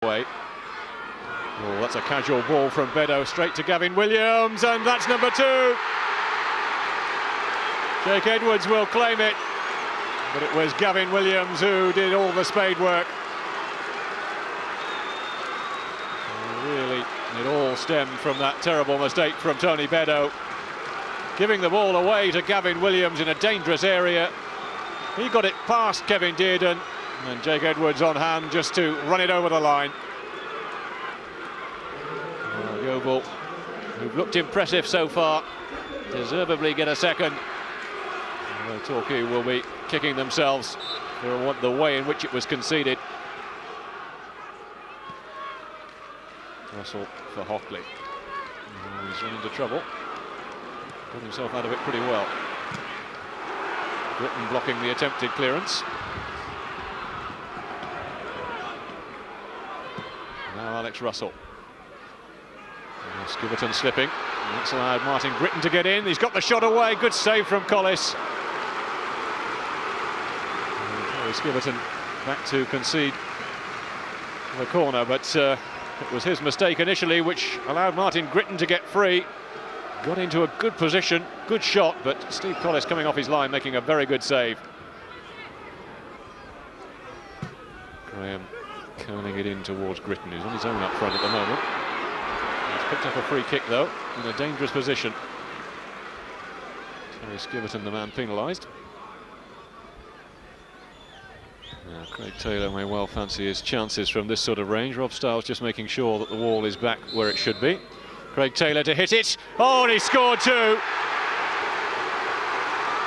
Way. Oh, that's a casual ball from Beddoe straight to Gavin Williams, and that's number 2. Jake Edwards will claim it, but it was Gavin Williams who did all the spade work. Really, it all stemmed from that terrible mistake from Tony Beddoe, giving the ball away to Gavin Williams in a dangerous area. He got it past Kevin Dearden, and Jake Edwards on hand just to run it over the line. Yeovil, who've looked impressive so far, deservedly get a second. Torquay will be kicking themselves for the way in which it was conceded. Russell for Hockley. He's run into trouble. Got himself out of it pretty well. Britton blocking the attempted clearance. Now Alex Russell. Skibberton slipping. That's allowed Martin Britton to get in. He's got the shot away. Good save from Collis. Skibberton back to concede the corner, but it was his mistake initially which allowed Martin Britton to get free. Got into a good position, good shot, but Steve Collis coming off his line making a very good save. Graham curling it in towards Britton, who's on his own up front at the moment. He's picked up a free kick though, in a dangerous position. Terry Skibberton, the man penalised. Now, Craig Taylor may well fancy his chances from this sort of range. Rob Stiles just making sure that the wall is back where it should be. Craig Taylor to hit it. Oh, and he scored 2.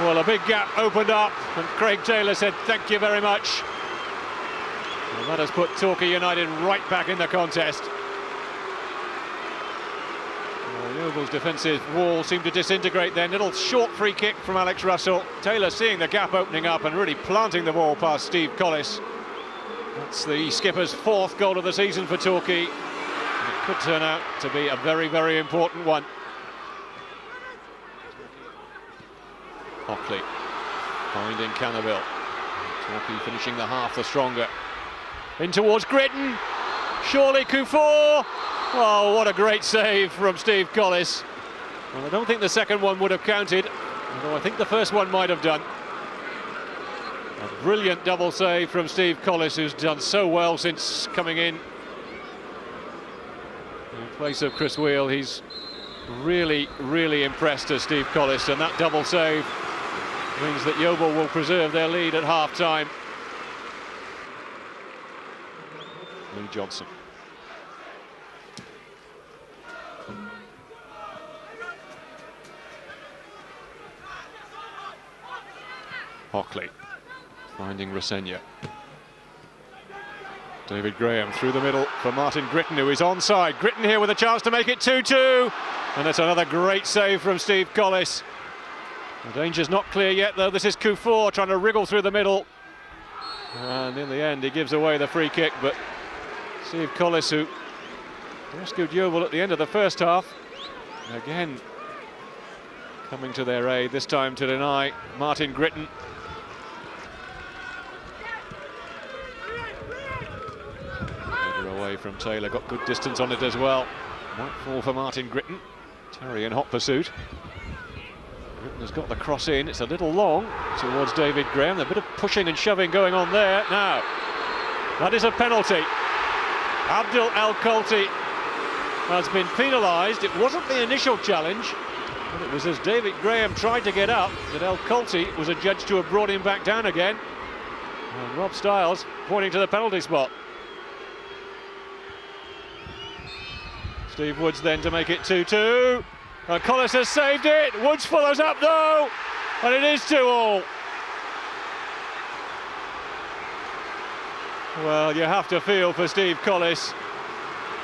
Well, a big gap opened up, and Craig Taylor said thank you very much. And that has put Torquay United right back in the contest. Yeovil's defensive wall seemed to disintegrate then. Little short free kick from Alex Russell. Taylor seeing the gap opening up and really planting the ball past Steve Collis. That's the skipper's 4th goal of the season for Torquay. And it could turn out to be a very, very important one. Hockley finding Cannaville. Torquay finishing the half the stronger. In towards Gritton. Surely Kufor. Oh, what a great save from Steve Collis. Well, I don't think the second one would have counted, although I think the first one might have done. A brilliant double save from Steve Collis, who's done so well since coming in place of Chris Wheel. He's really, really impressed as Steve Collis, and that double save means that Yeovil will preserve their lead at half-time. Lee Johnson. Hockley finding Rosenia. David Graham through the middle for Martin Britton, who is onside. Britton here with a chance to make it 2-2. And that's another great save from Steve Collis. The danger's not clear yet, though. This is Kufor trying to wriggle through the middle. And in the end, he gives away the free kick. But Steve Collis, who rescued Yeovil at the end of the first half, again coming to their aid, this time to deny Martin Britton. Away from Taylor, got good distance on it as well. Might fall for Martin Britton. Terry in hot pursuit. Britton has got the cross in. It's a little long towards David Graham. A bit of pushing and shoving going on there. Now, that is a penalty. Abdul El Khalti has been penalised. It wasn't the initial challenge, but it was as David Graham tried to get up that El Khalti was adjudged to have brought him back down again. And Rob Stiles pointing to the penalty spot. Steve Woods then to make it 2-2. And Collis has saved it. Woods follows up though, and it is 2-2. Well, you have to feel for Steve Collis,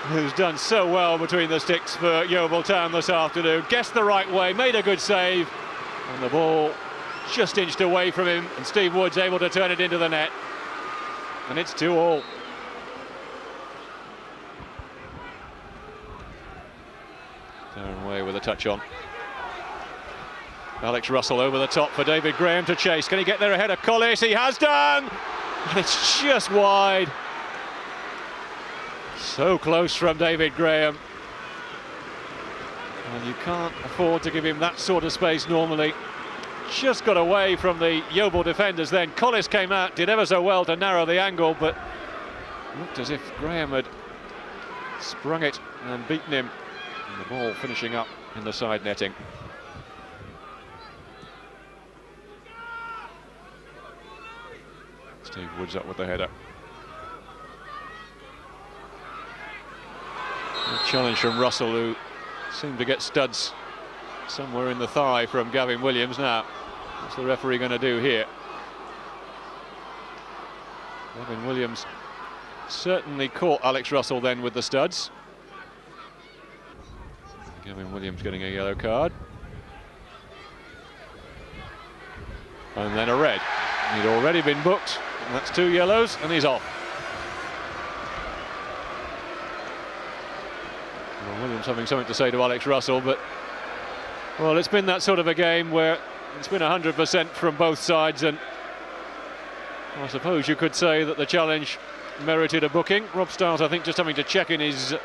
who's done so well between the sticks for Yeovil Town this afternoon. Guessed the right way, made a good save, and the ball just inched away from him, and Steve Woods able to turn it into the net. And it's 2-2. Darren Way with a touch on. Alex Russell over the top for David Graham to chase. Can he get there ahead of Collis? He has done! And it's just wide. So close from David Graham. And you can't afford to give him that sort of space normally. Just got away from the Yeovil defenders then. Collis came out, did ever so well to narrow the angle, but looked as if Graham had sprung it and beaten him. And the ball finishing up in the side netting. Steve Woods up with the header. A challenge from Russell, who seemed to get studs somewhere in the thigh from Gavin Williams. Now, what's the referee going to do here? Gavin Williams certainly caught Alex Russell then with the studs. Gavin Williams getting a yellow card. And then a red. He'd already been booked, and that's 2 yellows, and he's off. Well, Williams having something to say to Alex Russell, but well, it's been that sort of a game where it's been 100% from both sides, and I suppose you could say that the challenge merited a booking. Rob Stiles, I think, just having to check in his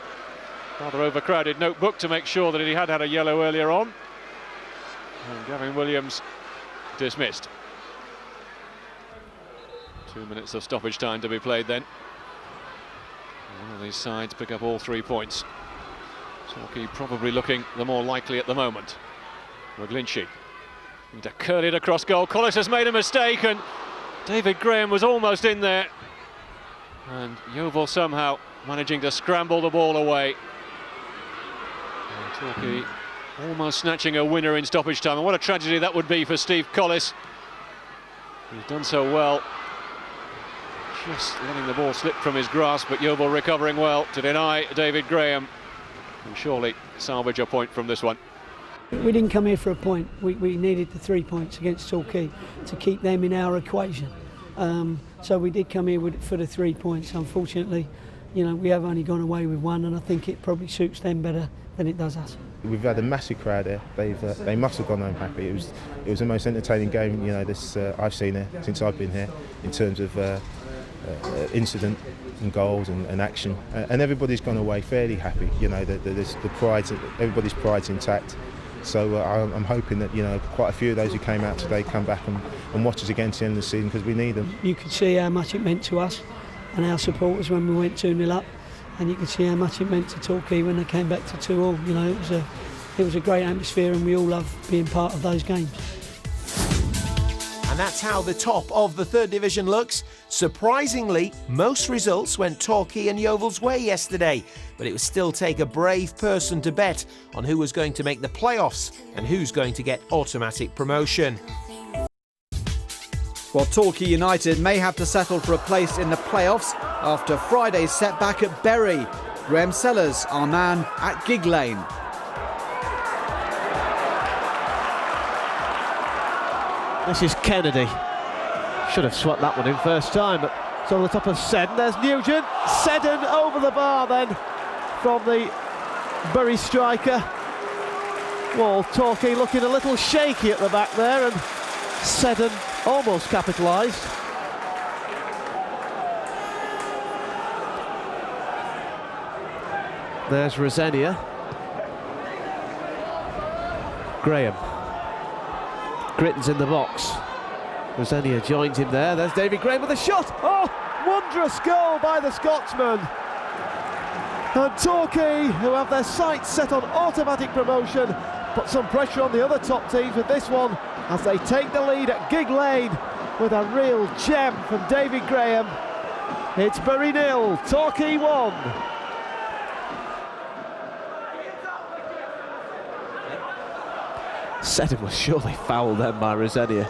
rather overcrowded notebook to make sure that he had a yellow earlier on. And Gavin Williams dismissed. 2 minutes of stoppage time to be played then. And one of these sides pick up all 3 points. Torquay probably looking the more likely at the moment. McGlinchey to curl it across goal. Collis has made a mistake, and David Graham was almost in there. And Yeovil somehow managing to scramble the ball away. And Torquay almost snatching a winner in stoppage time. And what a tragedy that would be for Steve Collis. He's done so well, just letting the ball slip from his grasp, but Yeovil recovering well to deny David Graham. And surely salvage a point from this one. We didn't come here for a point. We needed the 3 points against Torquay to keep them in our equation. So we did come here for the 3 points. Unfortunately, you know, we have only gone away with one, and I think it probably suits them better than it does us. We've had a massive crowd here. They must have gone home happy. It was the most entertaining game, you know, I've seen here since I've been here, in terms of incident and goals and action, and everybody's gone away fairly happy. You know, everybody's pride's intact. So I'm hoping that, you know, quite a few of those who came out today come back and watch us again to the end of the season, because we need them. You could see how much it meant to us and our supporters when we went 2-0 up, and you could see how much it meant to Torquay when they came back to 2-2. You know, it was a great atmosphere, and we all love being part of those games. And that's how the top of the third division looks. Surprisingly, most results went Torquay and Yeovil's way yesterday, but it would still take a brave person to bet on who was going to make the playoffs and who's going to get automatic promotion. Well, Torquay United may have to settle for a place in the playoffs after Friday's setback at Bury. Graham Sellers, our man at Gig Lane. This is Kennedy. Should have swept that one in first time, but it's over the top of Seddon. There's Nugent. Seddon over the bar then from the Bury striker. Well, Torquay looking a little shaky at the back there, and Seddon almost capitalised. There's Rosenia. Graham. Gritton's in the box. Rosenia joins him there. There's David Graham with a shot. Oh, wondrous goal by the Scotsman. And Torquay, who have their sights set on automatic promotion, put some pressure on the other top teams with this one as they take the lead at Gig Lane with a real gem from David Graham. It's Bury 0, Torquay 1. Seddon was surely fouled then by Rosenia.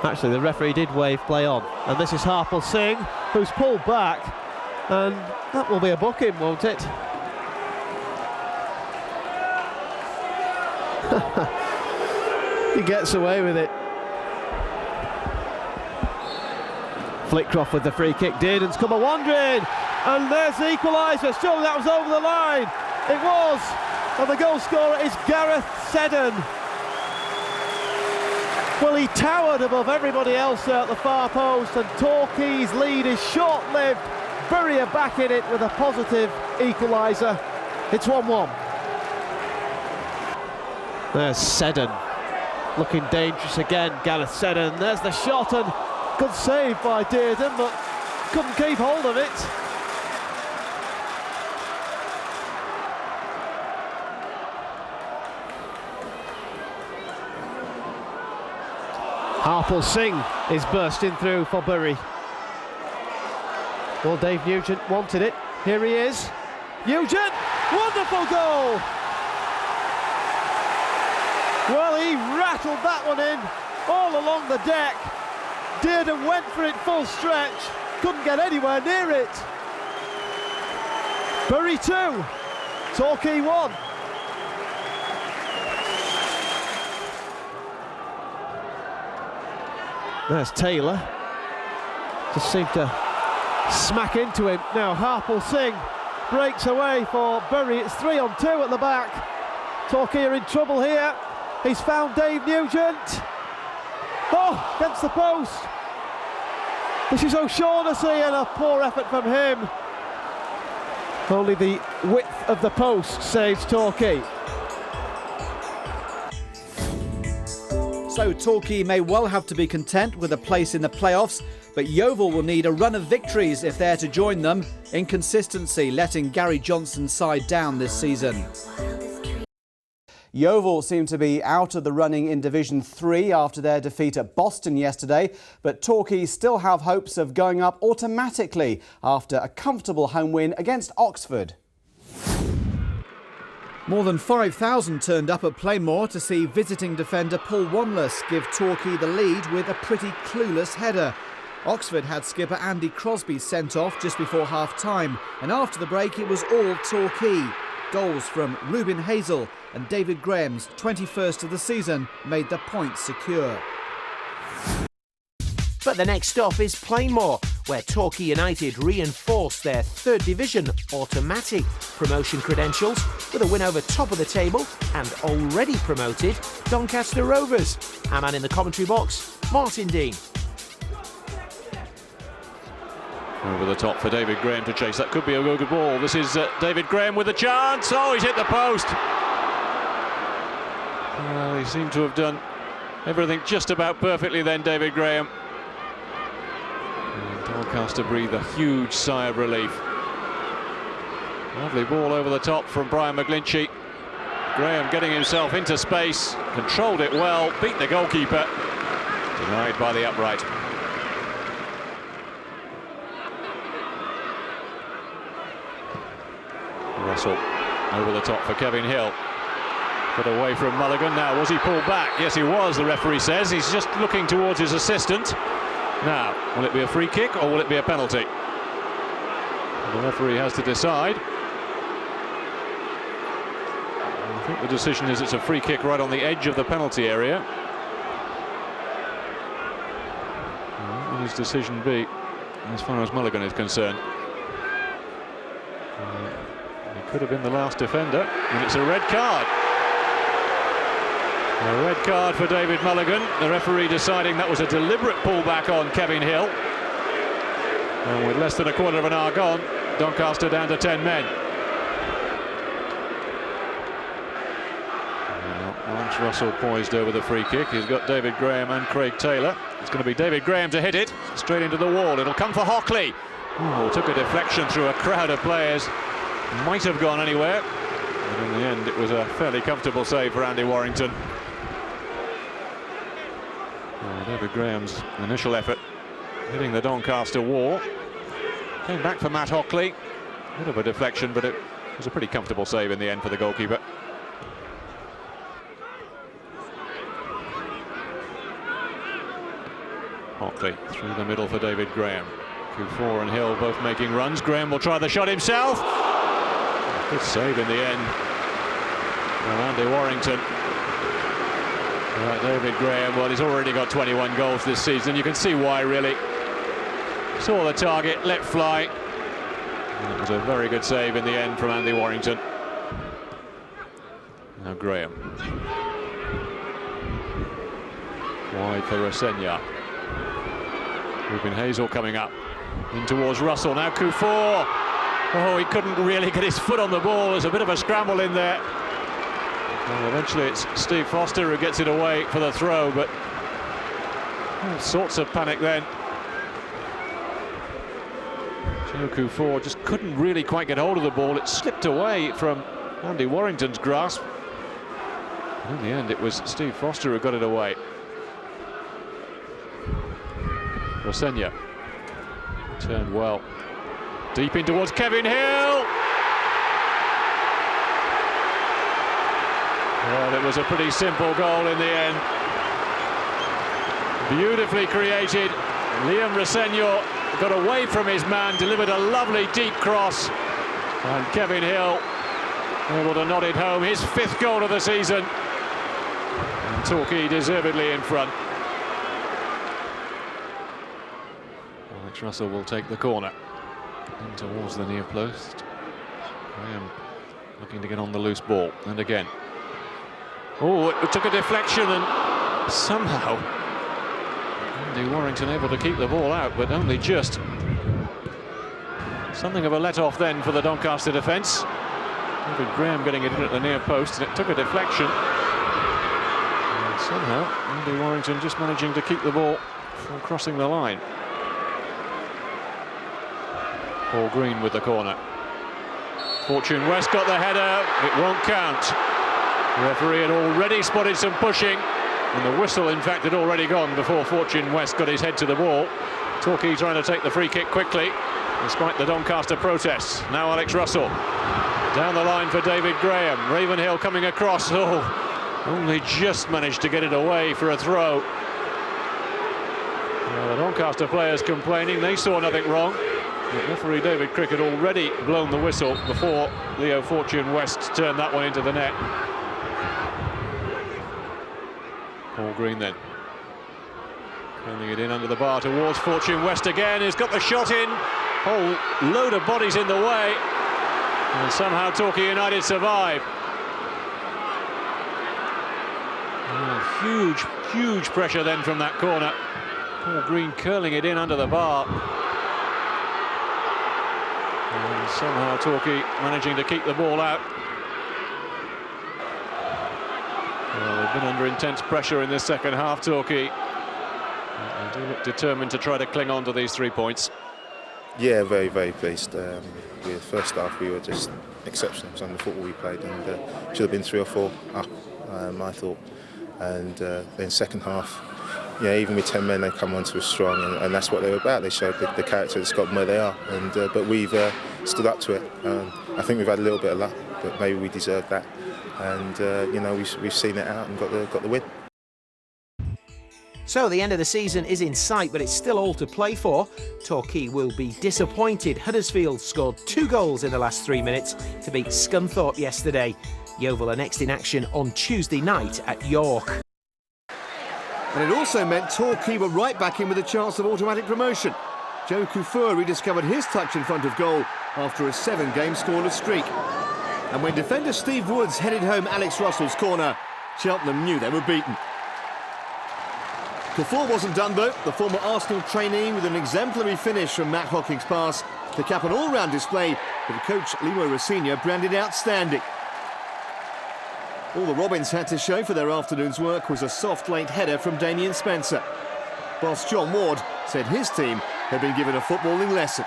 Actually, the referee did wave play on, and this is Harpal Singh, who's pulled back, and that will be a booking, won't it? He gets away with it. Flitcroft with the free kick. Dearden's come a-wandering, and there's the equaliser. Surely that was over the line. It was, and the goal scorer is Gareth Seddon. Well, he towered above everybody else there at the far post, and Torquay's lead is short-lived. Bury are back in it with a positive equaliser. It's 1-1. There's Seddon, looking dangerous again, Gareth Seddon. There's the shot, and good save by Dearden, but couldn't keep hold of it. Harpal Singh is bursting through for Bury. Well, Dave Nugent wanted it. Here he is. Nugent, wonderful goal! Well, he rattled that one in all along the deck. Dearden went for it full stretch, couldn't get anywhere near it. Bury 2, Torquay 1. There's Taylor. Just seemed to smack into him. Now Harpal Singh breaks away for Bury. It's 3-on-2 at the back. Torquay are in trouble here. He's found Dave Nugent. Oh, against the post. This is O'Shaughnessy, and a poor effort from him. Only the width of the post saves Torquay. So Torquay may well have to be content with a place in the playoffs, but Yeovil will need a run of victories if they're to join them. Inconsistency letting Gary Johnson's side down this season. Yeovil seem to be out of the running in Division 3 after their defeat at Boston yesterday, but Torquay still have hopes of going up automatically after a comfortable home win against Oxford. More than 5,000 turned up at Plainmoor to see visiting defender Paul Wanless give Torquay the lead with a pretty clueless header. Oxford had skipper Andy Crosby sent off just before half-time, and after the break it was all Torquay. Goals from Ruben Hazel and David Graham's 21st of the season made the points secure. But the next stop is Plainmoor, where Torquay United reinforced their third division automatic promotion credentials with a win over top of the table and already promoted Doncaster Rovers. Our man in the commentary box, Martin Dean. Over the top for David Graham to chase. That could be a good ball. This is David Graham with a chance. Oh, he's hit the post. Well, he seemed to have done everything just about perfectly then, David Graham. And Doncaster breathed a huge sigh of relief. Lovely ball over the top from Brian McGlinchey. Graham getting himself into space, controlled it well, beat the goalkeeper. Denied by the upright. Russell over the top for Kevin Hill. Put away from Mulligan. Now, was he pulled back? Yes, he was, the referee says. He's just looking towards his assistant. Now, will it be a free kick or will it be a penalty? The referee has to decide. I think the decision is it's a free kick right on the edge of the penalty area. What will his decision be as far as Mulligan is concerned? He could have been the last defender, and it's a red card. A red card for David Mulligan. The referee deciding that was a deliberate pullback on Kevin Hill. And with less than a quarter of an hour gone, Doncaster down to 10 men. Lance Russell poised over the free kick. He's got David Graham and Craig Taylor. It's going to be David Graham to hit it straight into the wall. It'll come for Hockley. Oh, took a deflection through a crowd of players. Might have gone anywhere, but in the end it was a fairly comfortable save for Andy Warrington. David Graham's initial effort hitting the Doncaster wall. Came back for Matt Hockley. A bit of a deflection, but it was a pretty comfortable save in the end for the goalkeeper. Hockley through the middle for David Graham. Kufor and Hill both making runs. Graham will try the shot himself. Good save in the end. Well, Andy Warrington. David Graham, well, he's already got 21 goals this season. You can see why, really. Saw the target, let fly. And it was a very good save in the end from Andy Warrington. Now Graham. Wide for Rosenya. Ruben Hazel coming up. In towards Russell, now Kufor. Oh, he couldn't really get his foot on the ball. There's a bit of a scramble in there. Well, eventually it's Steve Foster who gets it away for the throw, but all sorts of panic then. Joe Kufor just couldn't really quite get hold of the ball. It slipped away from Andy Warrington's grasp. And in the end, it was Steve Foster who got it away. Rosenia turned well. Deep in towards Kevin Hill. Well, it was a pretty simple goal in the end. Beautifully created. Liam Rosenia got away from his man, delivered a lovely deep cross. And Kevin Hill able to nod it home. His 5th goal of the season. And Torquay deservedly in front. Alex Russell will take the corner. In towards the near post. Graham looking to get on the loose ball. And again. Oh, it took a deflection and somehow Andy Warrington able to keep the ball out, but only just. Something of a let-off then for the Doncaster defence. David Graham getting it in at the near post, and it took a deflection. And somehow Andy Warrington just managing to keep the ball from crossing the line. Paul Green with the corner. Fortune West got the header, it won't count. The referee had already spotted some pushing, and the whistle in fact had already gone before Fortune West got his head to the ball. Torquay trying to take the free kick quickly, despite the Doncaster protests. Now Alex Russell, down the line for David Graham. Ravenhill coming across, only just managed to get it away for a throw. Well, the Doncaster players complaining, they saw nothing wrong. But referee David Crick had already blown the whistle before Leo Fortune West turned that one into the net. Paul Green then. Curling it in under the bar towards Fortune West again. He's got the shot in. Whole load of bodies in the way. And somehow Torquay United survive. Huge pressure then from that corner. Paul Green curling it in under the bar. And somehow Torquay managing to keep the ball out. Well, they've been under intense pressure in this second half, Torquay. And do look determined to try to cling on to these 3 points. Yeah, very, very pleased. The first half we were just exceptional. Some of the football we played, and should have been 3 or 4 up, I thought. And then second half, yeah, even with 10 men, they come on to us strong, and that's what they were about. They showed the character that's got them where they are, and but we've stood up to it. I think we've had a little bit of luck, but maybe we deserved that. And you know, we've seen it out and got the win. So the end of the season is in sight, but it's still all to play for. Torquay will be disappointed. Huddersfield scored 2 goals in the last 3 minutes to beat Scunthorpe yesterday. Yeovil are next in action on Tuesday night at York. And it also meant Torquay were right back in with a chance of automatic promotion. Joe Kufor rediscovered his touch in front of goal after a 7-game scoreless streak. And when defender Steve Woods headed home Alex Russell's corner, Cheltenham knew they were beaten. Kufor wasn't done though. The former Arsenal trainee with an exemplary finish from Matt Hocking's pass to cap an all-round display that coach Limo Rosenia branded outstanding. All the Robins had to show for their afternoon's work was a soft late header from Damien Spencer. Boss John Ward said his team had been given a footballing lesson.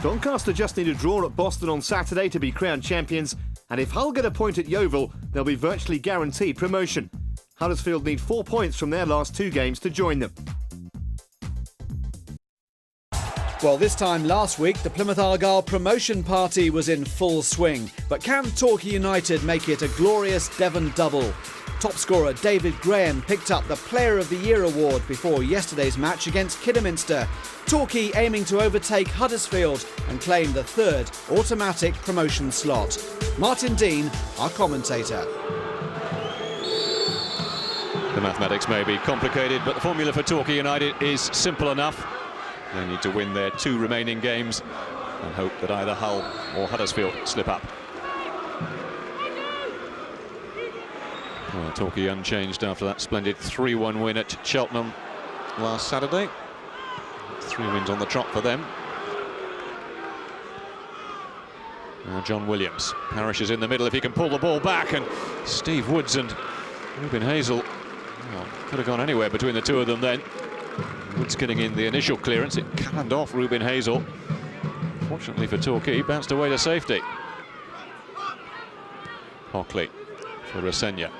Doncaster just need a draw at Boston on Saturday to be crowned champions, and if Hull get a point at Yeovil, they'll be virtually guaranteed promotion. Huddersfield need 4 points from their last 2 games to join them. Well, this time last week, the Plymouth Argyle promotion party was in full swing. But can Torquay United make it a glorious Devon double? Top scorer David Graham picked up the Player of the Year award before yesterday's match against Kidderminster. Torquay aiming to overtake Huddersfield and claim the 3rd automatic promotion slot. Martin Dean, our commentator. The mathematics may be complicated, but the formula for Torquay United is simple enough. They need to win their 2 remaining games and hope that either Hull or Huddersfield slip up. Well, Torquay unchanged after that splendid 3-1 win at Cheltenham. last Saturday. 3 wins on the trot for them. Now John Williams. Parrish is in the middle if he can pull the ball back, and Steve Woods and Ruben Hazel, well, could have gone anywhere between the two of them then. Woods getting in the initial clearance, it cannoned off Ruben Hazel. Fortunately for Torquay, bounced away to safety. Hockley for Resenya.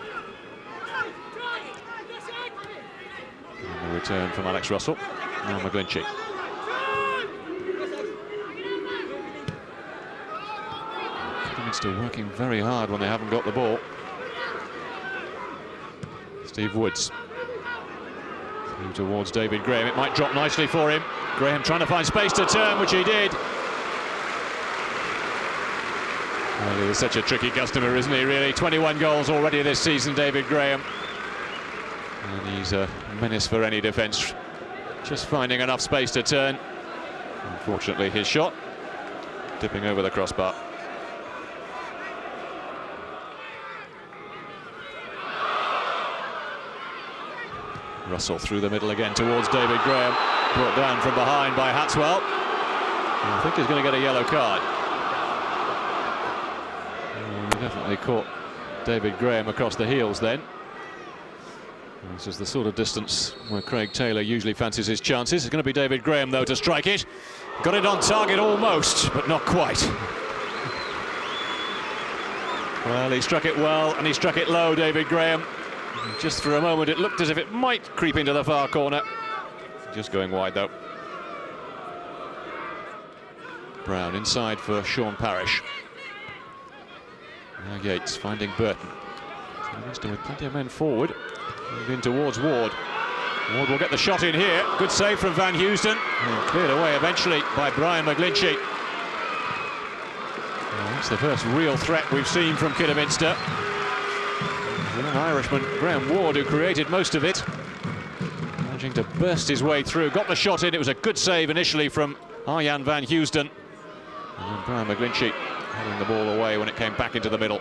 And the return from Alex Russell. Now McGlinchey. Kidderminster working very hard when they haven't got the ball. Steve Woods. Through towards David Graham. It might drop nicely for him. Graham trying to find space to turn, which he did. Well, he's such a tricky customer, isn't he, really? 21 goals already this season, David Graham. And he's a menace for any defence. Just finding enough space to turn. Unfortunately, his shot dipping over the crossbar. Russell through the middle again towards David Graham. Brought down from behind by Hatswell. And I think he's going to get a yellow card. He definitely caught David Graham across the heels then. This is the sort of distance where Craig Taylor usually fancies his chances. It's going to be David Graham, though, to strike it. Got it on target almost, but not quite. Well, he struck it well, and he struck it low, David Graham. Just for a moment, it looked as if it might creep into the far corner. Just going wide, though. Brown inside for Sean Parrish. Now Yates finding Burton. With plenty of men forward. Move in towards Ward. Ward will get the shot in here. Good save from Van Housden. Cleared away eventually by Brian McGlinchey. That's the first real threat we've seen from Kidderminster. The young Irishman, Graham Ward, who created most of it. Managing to burst his way through. Got the shot in. It was a good save initially from Arjan Van Housden. And then Brian McGlinchey heading the ball away when it came back into the middle.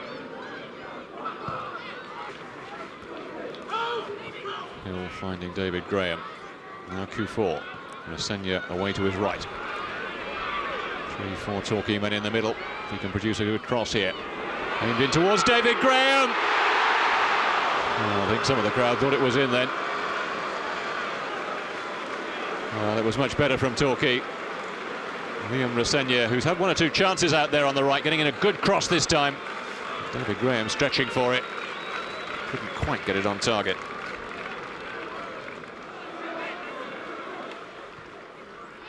Hill finding David Graham. Now Q4. Resenya away to his right. 3-4 Torquay men in the middle. He can produce a good cross here. Aimed in towards David Graham. Oh, I think some of the crowd thought it was in then. Well, it was much better from Torquay. Liam Resenya, who's had 1 or 2 chances out there on the right, getting in a good cross this time. David Graham stretching for it. Couldn't quite get it on target.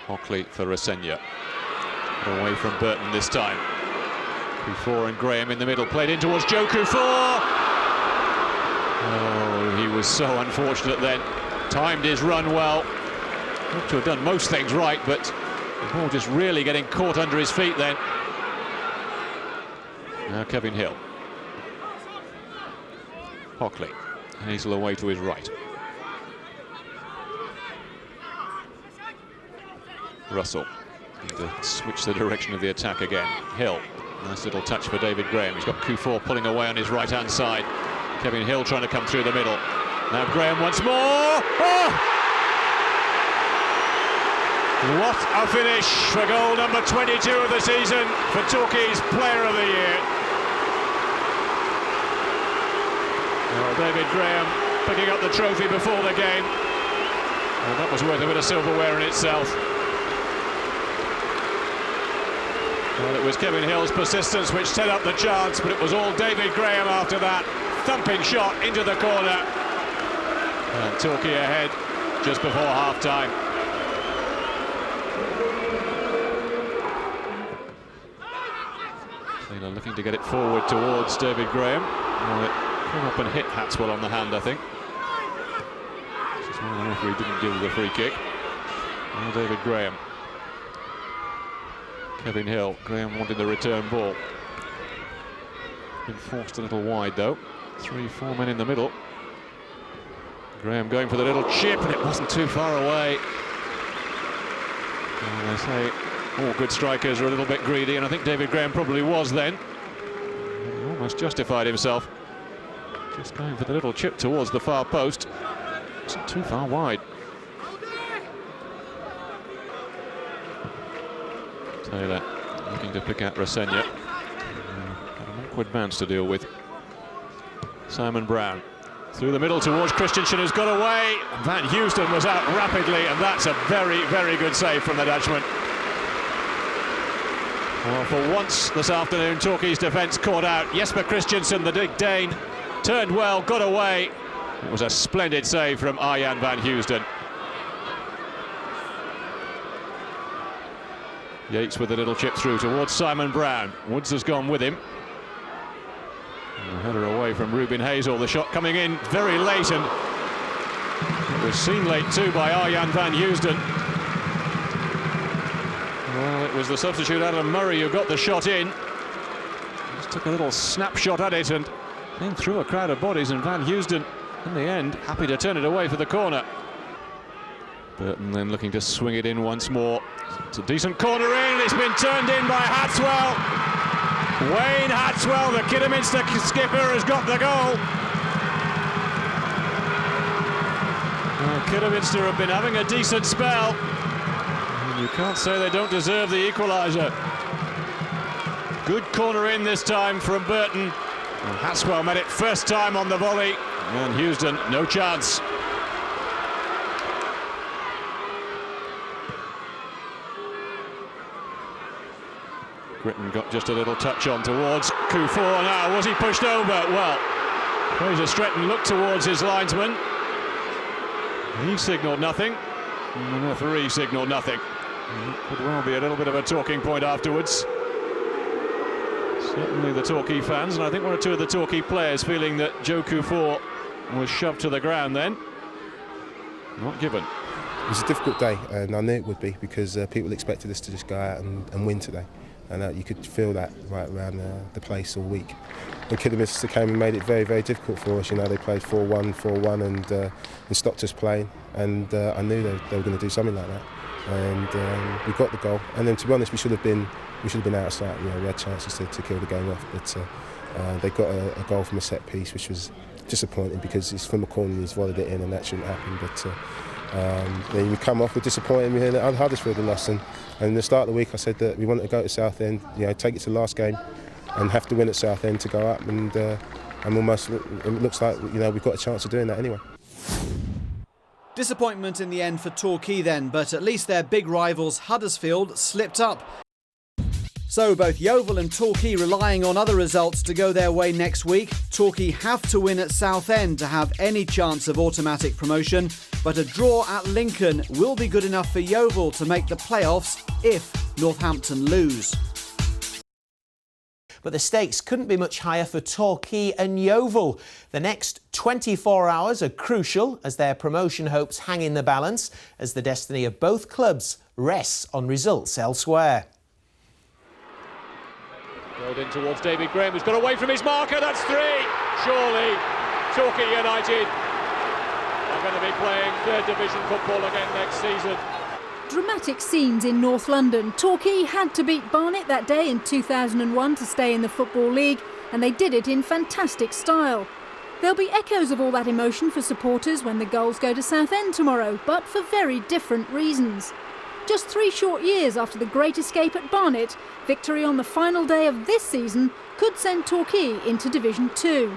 Hockley for Resenya. Away from Burton this time. Kufor and Graham in the middle, played in towards Joe Kufor. Oh, he was so unfortunate then. Timed his run well. Looked to have done most things right, but the ball just really getting caught under his feet then. Now Kevin Hill. Hockley. Hazel away to his right. Russell. To switch the direction of the attack again. Hill. Nice little touch for David Graham. He's got Q4 pulling away on his right-hand side. Kevin Hill trying to come through the middle. Now Graham once more. Oh! What a finish for goal number 22 of the season for Torquay's Player of the Year. Well, David Graham picking up the trophy before the game. Well, that was worth a bit of silverware in itself. Well, it was Kevin Hill's persistence which set up the chance, but it was all David Graham after that. Thumping shot into the corner. And Torquay ahead just before half-time. Taylor looking to get it forward towards David Graham. Well, it came up and hit Hatswell on the hand, I think. Just wondering if he didn't give the free kick. Now David Graham. Kevin Hill. Graham wanted the return ball. Been forced a little wide though. 3-4 men in the middle. Graham going for the little chip, and it wasn't too far away. And they say all good strikers are a little bit greedy, and I think David Graham probably was then. He almost justified himself. Just going for the little chip towards the far post. Wasn't too far wide. Taylor looking to pick out Rosenya. Got an awkward bounce to deal with. Simon Brown through the middle towards Christensen, who's got away. Van Houston was out rapidly, and that's a very, very good save from the Dutchman. Well, for once this afternoon, Torquay's defence caught out. Jesper Christensen, the big Dane, turned well, got away. It was a splendid save from Arjan van Housden. Yates with a little chip through towards Simon Brown. Woods has gone with him. And the header away from Ruben Hazel. The shot coming in very late, and it was seen late too by Arjan van Housden. Well, it was the substitute Adam Murray who got the shot in. Just took a little snapshot at it and then through a crowd of bodies, and Van Housden in the end happy to turn it away for the corner. Burton then looking to swing it in once more. It's a decent corner in, it's been turned in by Hatswell. Wayne Hatswell, the Kidderminster skipper, has got the goal. Well, Kidderminster have been having a decent spell. And you can't say they don't deserve the equaliser. Good corner in this time from Burton. And Hatswell made it first time on the volley. And Housden, no chance. Gritton got just a little touch on towards Kufor now. Was he pushed over? Well, Fraser Stretton looked towards his linesman. He signalled nothing. And the referee signalled nothing. And it could well be a little bit of a talking point afterwards. Certainly the Torquay fans, and I think one or two of the Torquay players, feeling that Joe Kufor was shoved to the ground then. Not given. It was a difficult day, and I knew it would be, because people expected us to just go out and win today. And you could feel that right around the place all week. When Kidderminster came and made it very, very difficult for us. You know, they played 4-1 and stopped us playing. And I knew they were going to do something like that. And we got the goal. And then, to be honest, we should have been out of sight. You know, we had chances to kill the game off, but they got a goal from a set piece, which was disappointing because it's from a corner and he's volleyed it in, and that shouldn't happen. But then we come off with disappointing. We had Huddersfield and lost, and in the start of the week I said that we wanted to go to Southend, you know, take it to the last game, and have to win at Southend to go up, and almost it looks like, you know, we've got a chance of doing that anyway. Disappointment in the end for Torquay then, but at least their big rivals Huddersfield slipped up. So both Yeovil and Torquay relying on other results to go their way next week. Torquay have to win at Southend to have any chance of automatic promotion, but a draw at Lincoln will be good enough for Yeovil to make the playoffs if Northampton lose. But the stakes couldn't be much higher for Torquay and Yeovil. The next 24 hours are crucial as their promotion hopes hang in the balance, as the destiny of both clubs rests on results elsewhere. Rolled in towards David Graham, who's got away from his marker. That's three. Surely Torquay United are going to be playing third division football again next season. Dramatic scenes in North London. Torquay had to beat Barnet that day in 2001 to stay in the Football League, and they did it in fantastic style. There'll be echoes of all that emotion for supporters when the goals go to Southend tomorrow, but for very different reasons. Just 3 short years after the great escape at Barnet, victory on the final day of this season could send Torquay into Division 2.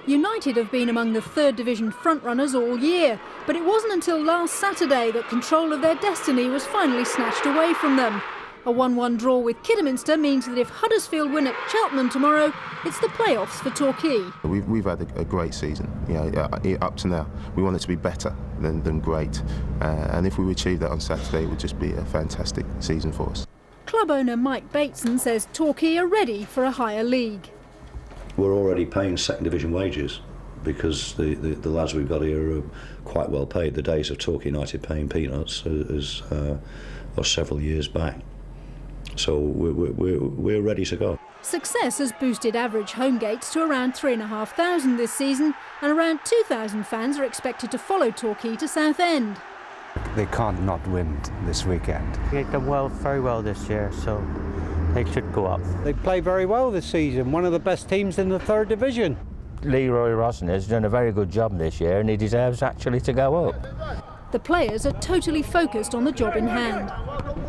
United have been among the third division frontrunners all year, but it wasn't until last Saturday that control of their destiny was finally snatched away from them. A 1-1 draw with Kidderminster means that if Huddersfield win at Cheltenham tomorrow, it's the playoffs for Torquay. We've had a great season, you know, up to now. We want it to be better than great, and if we achieve that on Saturday, it would just be a fantastic season for us. Club owner Mike Bateson says Torquay are ready for a higher league. We're already paying second division wages because the lads we've got here are quite well paid. The days of Torquay United paying peanuts are several years back. So we're ready to go. Success has boosted average home gates to around 3,500 this season, and around 2,000 fans are expected to follow Torquay to Southend. They can't not win this weekend. They've done very well this year, so they should go up. They play very well this season, one of the best teams in the third division. Leroy Rossen has done a very good job this year, and he deserves actually to go up. The players are totally focused on the job in hand.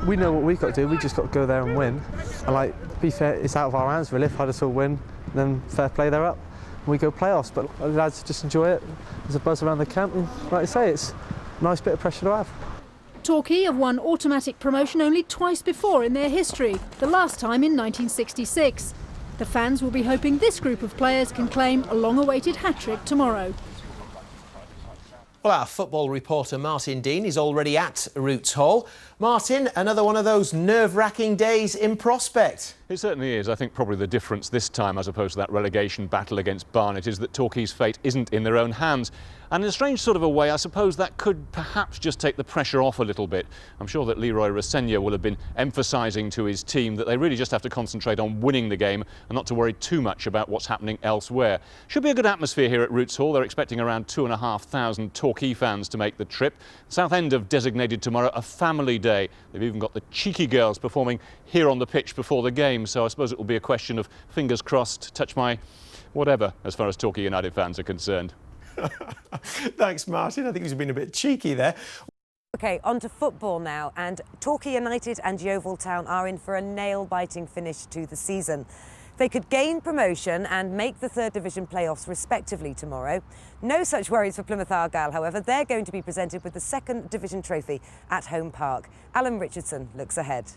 we know what we've got to do. We just got to go there and win. And like, to be fair, it's out of our hands really. If Huddersfield win, then fair play, they're up. We go playoffs, but the lads just enjoy it. There's a buzz around the camp, and like I say, it's a nice bit of pressure to have. Torquay have won automatic promotion only twice before in their history, the last time in 1966. The fans will be hoping this group of players can claim a long-awaited hat-trick tomorrow. Well, our football reporter Martin Dean is already at Roots Hall. Martin, another one of those nerve-wracking days in prospect. It certainly is. I think probably the difference this time, as opposed to that relegation battle against Barnet, is that Torquay's fate isn't in their own hands. And in a strange sort of a way, I suppose that could perhaps just take the pressure off a little bit. I'm sure that Leroy Rossegna will have been emphasising to his team that they really just have to concentrate on winning the game and not to worry too much about what's happening elsewhere. Should be a good atmosphere here at Roots Hall. They're expecting around 2,500 Torquay fans to make the trip. Southend have designated tomorrow a family day. They've even got the cheeky girls performing here on the pitch before the game, so I suppose it will be a question of fingers crossed, touch my whatever, as far as Torquay United fans are concerned. Thanks, Martin. I think he's been a bit cheeky there. OK, on to football now, and Torquay United and Yeovil Town are in for a nail-biting finish to the season. They could gain promotion and make the third division playoffs respectively tomorrow. No such worries for Plymouth Argyle, however. They're going to be presented with the second division trophy at home park. Alan Richardson looks ahead.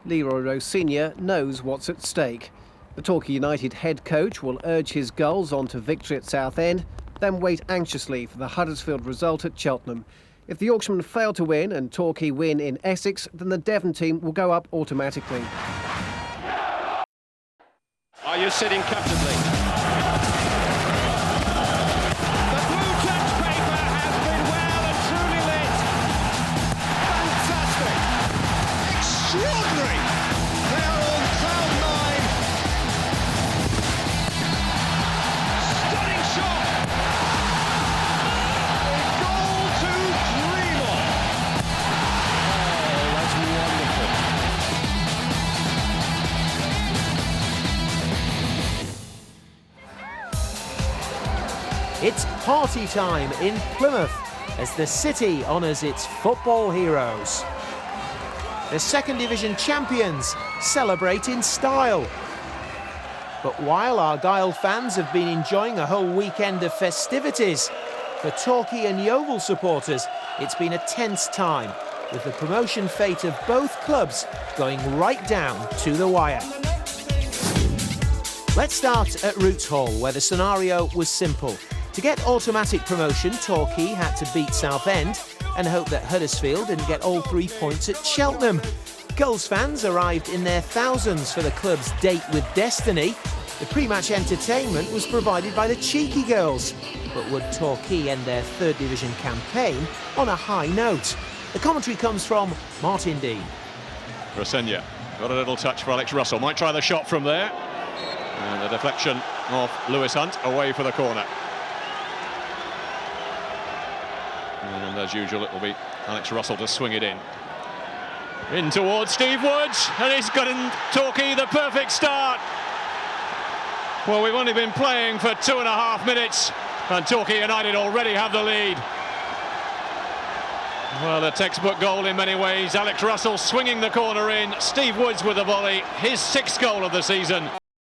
Leroy Rossegna knows what's at stake. The Torquay United head coach will urge his goals on to victory at Southend, then wait anxiously for the Huddersfield result at Cheltenham. If the Yorkshiremen fail to win and Torquay win in Essex, then the Devon team will go up automatically. Are you sitting comfortably? The blue touch paper has been well and truly lit. Fantastic. Extraordinary. They are on cloud nine. Stunning shot. A goal to dream of. Oh, that's wonderful. It's party time in Plymouth as the city honours its football heroes. The second division champions celebrate in style. But while Argyle fans have been enjoying a whole weekend of festivities, for Torquay and Yeovil supporters, it's been a tense time, with the promotion fate of both clubs going right down to the wire. Let's start at Roots Hall, where the scenario was simple. To get automatic promotion, Torquay had to beat Southend and hope that Huddersfield didn't get all 3 points at Cheltenham. Gulls fans arrived in their thousands for the club's date with destiny. The pre-match entertainment was provided by the Cheeky Girls. But would Torquay end their third division campaign on a high note? The commentary comes from Martin Dean. Rossegna got a little touch for Alex Russell. Might try the shot from there. And the deflection of Lewis Hunt away for the corner. And as usual, it will be Alex Russell to swing it in. In towards Steve Woods, and he's gotten Torquay the perfect start. Well, we've only been playing for 2.5 minutes, and Torquay United already have the lead. Well, a textbook goal in many ways. Alex Russell swinging the corner in. Steve Woods with a volley, his 6th goal of the season.